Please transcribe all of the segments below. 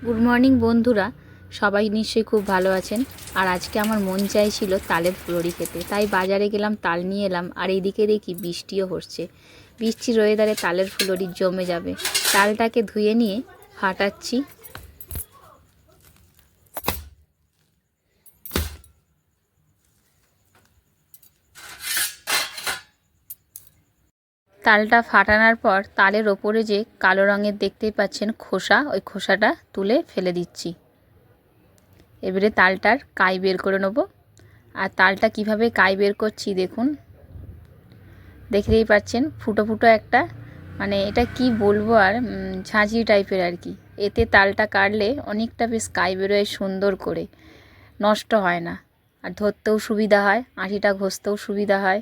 Good morning বন্ধুরা, সবাই নিশ্চয়ই খুব ভালো আছেন। আর আজকে আমার মন চাইছিল তালের ফুলুরি খেতে, তাই বাজারে গেলাম, তাল নিয়ে এলাম। আর এইদিকে দেখি বৃষ্টিও হচ্ছে। বৃষ্টির ওয়েদারে তালের ফুলুরি জমে যাবে। তালটাকে ধুয়ে নিয়ে ফাটাচ্ছি। তালটা ফাটানোর পর তালের ওপরে যে কালো রঙের দেখতেই পাচ্ছেন খোসা, ওই খোসাটা তুলে ফেলে দিচ্ছি। এবারে তালটার কাই বের করে নেব। আর তালটা কিভাবে কাই বের করছি দেখুন, দেখতেই পাচ্ছেন ফুটো ফুটো একটা, মানে এটা কি বলবো আর, ঝাঁঝি টাইপের আর কি। এতে তালটা কাটলে অনেকটা বেশ কাই বেরোয়, সুন্দর করে, নষ্ট হয় না। আর ধরতেও সুবিধা হয়, আঁটিটা ঘষতেও সুবিধা হয়।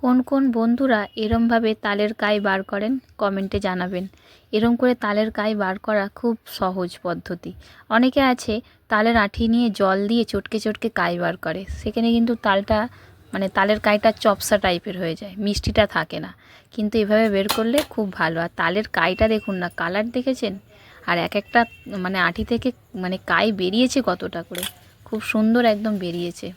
কোন কোন বন্ধুরা এরমভাবে তালের কাই বার করেন কমেন্টে জানাবেন। এরম করে তালের কাই বার করা খুব সহজ পদ্ধতি। অনেকে আছে তালের আঁটি নিয়ে জল দিয়ে চটকে চটকে কাই বার করে, সেখানে কিন্তু তালটা, মানে তালের কাইটা চপসা টাইপের হয়ে যায়, মিষ্টিটা থাকে না। কিন্তু এভাবে বের করলে খুব ভালো। আর তালের কাইটা দেখুন না, কালার দেখেছেন? আর এক একটা মানে আঁটি থেকে মানে কাই বেরিয়েছে কতটা করে, খুব সুন্দর একদম বেরিয়েছে।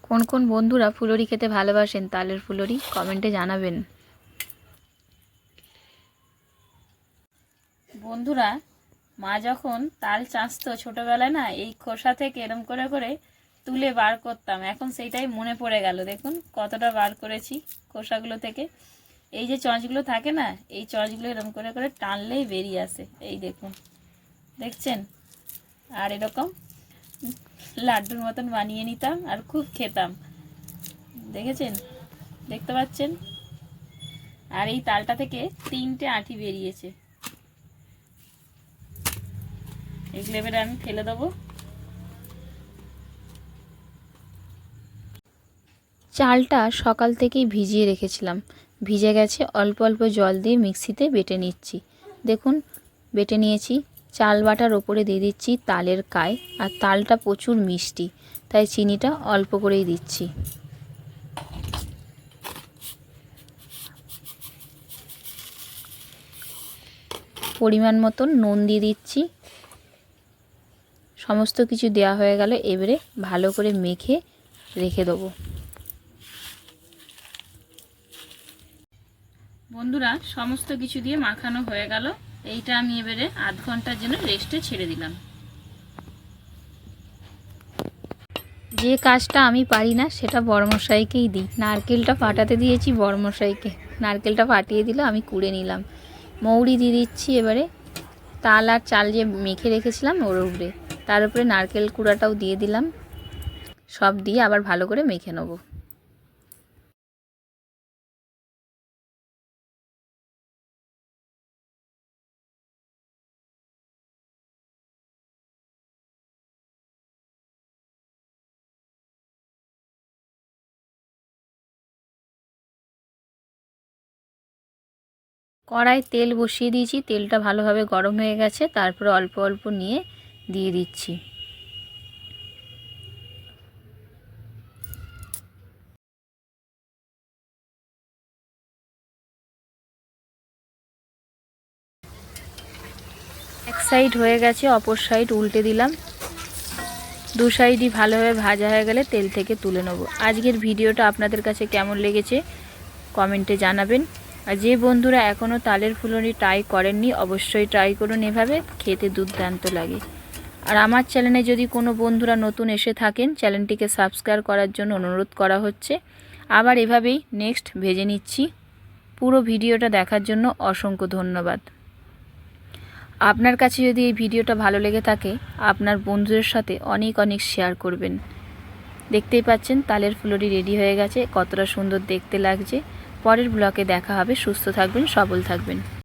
কোন কোন বন্ধুরা ফুলুরি খেতে ভালোবাসেন, তালের ফুলুরি, কমেন্টে জানাবেন। বন্ধুরা, মা যখন তাল চাঁচতো ছোটোবেলায় না, এই খোসা থেকে এরম করে করে তুলে বার করতাম। এখন সেইটাই মনে পড়ে গেল। দেখুন কতটা বার করেছি খোসাগুলো থেকে। এই যে চঁচগুলো থাকে না, এই চঁচগুলো এরম করে করে টানলেই বেরিয়ে আসে। এই দেখুন, দেখছেন? আর এরকম লাড্ডুর মতন বানিয়ে নিতাম আর খুব খেতাম। দেখেছেন? দেখতে পাচ্ছেন? আর এই তালটা থেকে 3টে আঁটি বেরিয়েছে। এগুলো এবারে আমি ফেলে দেবো। চালটা সকাল থেকেই ভিজিয়ে রেখেছিলাম, ভিজে গেছে। অল্প অল্প জল দিয়ে মিক্সিতে বেটে নিচ্ছি। দেখুন বেটে নিয়েছি। চাল বাটার ওপরে দিয়ে দিচ্ছি তালের কাই। আর তালটা প্রচুর মিষ্টি, তাই চিনিটা অল্প করেই দিচ্ছি। পরিমাণ মতন নুন দিয়ে দিচ্ছি। সমস্ত কিছু দেওয়া হয়ে গেল। এবারে ভালো করে মেখে রেখে দেবো। বন্ধুরা, সমস্ত কিছু দিয়ে মাখানো হয়ে গেল। এইটা আমি এবারে আধ ঘন্টার জন্য রেস্টে ছেড়ে দিলাম। যে কাজটা আমি পারি না সেটা বড়মশাইকেই দিই। নারকেলটা ফাটাতে দিয়েছি বড়মশাইকে, নারকেলটা ফাটিয়ে দিল, আমি কুড়ে নিলাম। মৌরি দিয়ে দিচ্ছি এবারে। তাল আর চাল যে মেখে রেখেছিলাম ওর উপরে, তার উপরে নারকেল কুড়াটাও দিয়ে দিলাম। সব দিয়ে আবার ভালো করে মেখে নেব। কড়াই তেল বসিয়ে দিয়েছি, তেলটা ভালোভাবে গরম হয়ে গেছে। তারপরে অল্প অল্প নিয়ে দিয়ে দিচ্ছি। এক সাইড হয়ে গেছে, অপর সাইড উল্টে দিলাম। দু সাইডই ভালোভাবে ভাজা হয়ে গেলে তেল থেকে তুলে নেব। আজকের ভিডিওটা আপনাদের কাছে কেমন লেগেছে কমেন্টে জানাবেন। আর যে বন্ধুরা এখনও তালের ফুলুরি ট্রাই করেননি, অবশ্যই ট্রাই করুন, এভাবে খেতে দুর্দান্ত লাগে। আর আমার চ্যানেলে যদি কোনো বন্ধুরা নতুন এসে থাকেন, চ্যানেলটিকে সাবস্ক্রাইব করার জন্য অনুরোধ করা হচ্ছে। আবার এভাবেই নেক্সট ভেজে নিচ্ছি। পুরো ভিডিওটা দেখার জন্য অসংখ্য ধন্যবাদ। আপনার কাছে যদি এই ভিডিওটা ভালো লেগে থাকে, আপনার বন্ধুদের সাথে অনেক অনেক শেয়ার করবেন। দেখতেই পাচ্ছেন তালের ফুলুরি রেডি হয়ে গেছে, কতটা সুন্দর দেখতে লাগছে। পরের ব্লগে দেখা হবে। সুস্থ থাকবেন, সবল থাকবেন।